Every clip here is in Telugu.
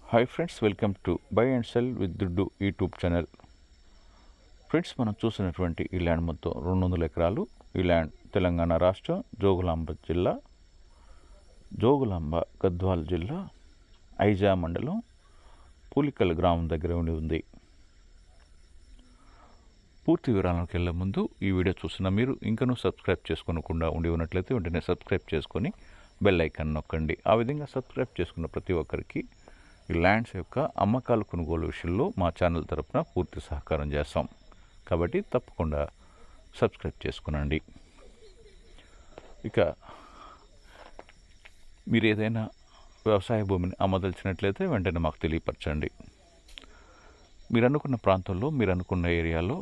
Hi friends, welcome to buy and cell with దుడ్డు యూట్యూబ్ ఛానల్. ఫ్రెండ్స్, మనం చూసినటువంటి ఈ ల్యాండ్ మొత్తం 200 ఎకరాలు. ఈ ల్యాండ్ తెలంగాణ రాష్ట్రం జోగులాంబ జిల్లా, గద్వాల్ జిల్లా, ఐజా మండలం, పూలికల్ గ్రామం దగ్గర ఉంది. పూర్తి వివరాలకు వెళ్ళే ముందు ఈ వీడియో చూసిన మీరు ఇంకనూ సబ్స్క్రైబ్ చేసుకోకుండా ఉండి ఉన్నట్లయితే వెంటనే సబ్స్క్రైబ్ చేసుకొని బెల్ ఐకాన్ నొక్కండి. ఆ విధంగా సబ్స్క్రైబ్ చేసుకున్న ప్రతి ఒక్కరికి ఈ ల్యాండ్స్ యొక్క అమ్మకాలు కొనుగోలు విషయంలో మా ఛానల్ తరపున పూర్తి సహకారం చేస్తాం. కాబట్టి తప్పకుండా సబ్స్క్రైబ్ చేసుకునండి. ఇక మీరు ఏదైనా వ్యవసాయ భూమిని అమ్మదలిచినట్లయితే వెంటనే మాకు తెలియపరచండి. మీరు అనుకున్న ప్రాంతంలో, మీరు అనుకున్న ఏరియాలో,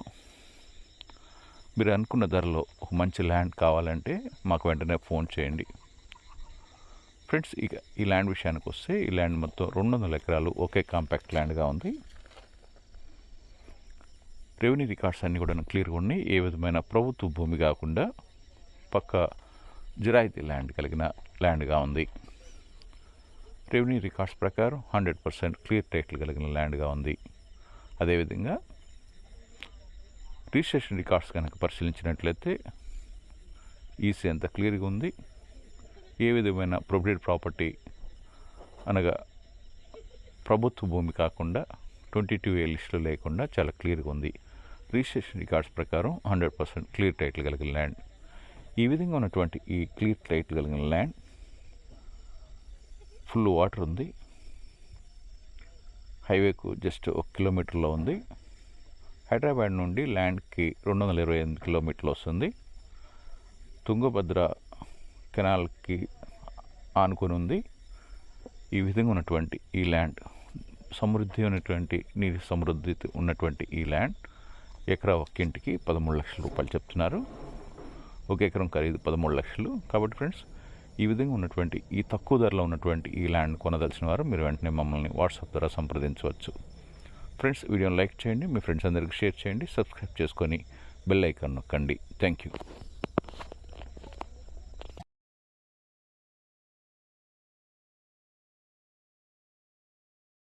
మీరు అనుకున్న ధరలో ఒక మంచి ల్యాండ్ కావాలంటే మాకు వెంటనే ఫోన్ చేయండి. ఫ్రెండ్స్, ఇక ఈ ల్యాండ్ విషయానికి వస్తే ఈ ల్యాండ్ మొత్తం 200 ఎకరాలు ఒకే కాంపాక్ట్ ల్యాండ్గా ఉంది. రెవెన్యూ రికార్డ్స్ అన్నీ కూడా క్లియర్గా ఉన్నాయి. ఏ విధమైన ప్రభుత్వ భూమి కాకుండా పక్క జిరాయితీ ల్యాండ్ కలిగిన ల్యాండ్గా ఉంది. రెవెన్యూ రికార్డ్స్ ప్రకారం 100% క్లియర్ టైటిల్ కలిగిన ల్యాండ్గా ఉంది. అదేవిధంగా రిజిస్ట్రేషన్ రికార్డ్స్ కనుక పరిశీలించినట్లయితే ఈసీ అంతా క్లియర్గా ఉంది. ఏ విధమైన ప్రొపరేట్ ప్రాపర్టీ అనగా ప్రభుత్వ భూమి కాకుండా 22A లిస్టులో లేకుండా చాలా క్లియర్గా ఉంది. రిజిస్ట్రేషన్ రికార్డ్స్ ప్రకారం 100% క్లియర్ టైటిల్ కలిగిన ల్యాండ్. ఈ విధంగా ఉన్నటువంటి ఈ క్లియర్ టైటిల్ కలిగిన ల్యాండ్ ఫుల్ వాటర్ ఉంది. హైవేకు జస్ట్ 1 కిలోమీటర్లో ఉంది. హైదరాబాద్ నుండి ల్యాండ్కి 228 కిలోమీటర్లు వస్తుంది. తుంగభద్ర కెనాల్కి ఆనుకొని ఉంది. ఈ విధంగా ఉన్నటువంటి ఈ ల్యాండ్ నీటి సమృద్ధి ఉన్నటువంటి ఈ ల్యాండ్ ఎకరా ఒక్కింటికి 13 లక్షల రూపాయలు చెప్తున్నారు. ఒక ఎకరం ఖరీదు 13 లక్షలు. కాబట్టి ఫ్రెండ్స్, ఈ విధంగా ఉన్నటువంటి ఈ తక్కువ ధరలో ఉన్నటువంటి ఈ ల్యాండ్ కొనదలిచిన వారు మీరు వెంటనే మమ్మల్ని వాట్సాప్ ద్వారా సంప్రదించవచ్చు. ఫ్రెండ్స్, వీడియోని లైక్ చేయండి, మీ ఫ్రెండ్స్ అందరికీ షేర్ చేయండి, సబ్స్క్రైబ్ చేసుకొని బెల్ ఐకాన్ నొక్కండి. Thank you.